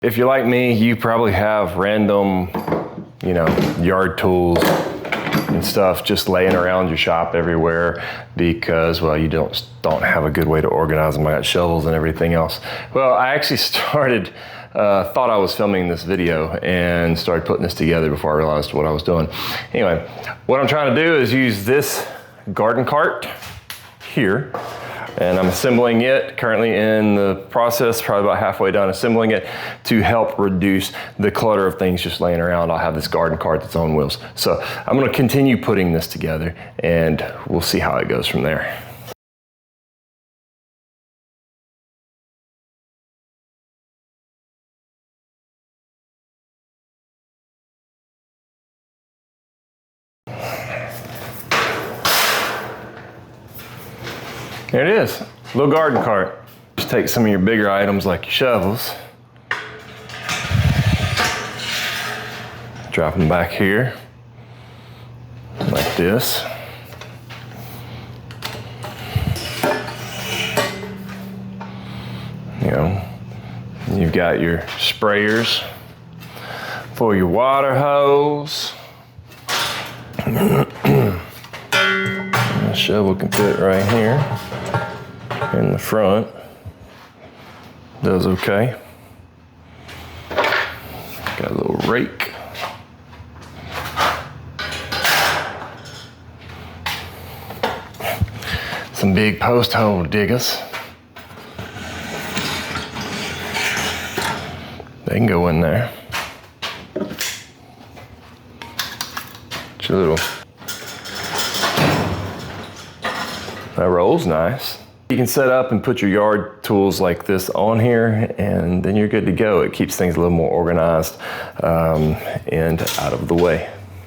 If you're like me, you probably have random, yard tools and stuff just laying around your shop everywhere because, well, you don't have a good way to organize them. I got shovels and everything else. Well, I actually started, thought I was filming this video and started putting this together before I realized what I was doing. Anyway, what I'm trying to do is use this garden cart here, and I'm assembling it, currently in the process, probably about halfway done assembling it, to help reduce the clutter of things just laying around. I'll have this garden cart that's on wheels. So I'm gonna continue putting this together and we'll see how it goes from there. There it is, little garden cart. Just take some of your bigger items like your shovels, drop them back here, like this. You've got your sprayers for your water hose. The shovel can fit right here in the front. Does okay. Got a little rake. Some big post hole diggers. They can go in there. It's a little. That rolls nice. You can set up and put your yard tools like this on here and then you're good to go. It keeps things a little more organized and out of the way.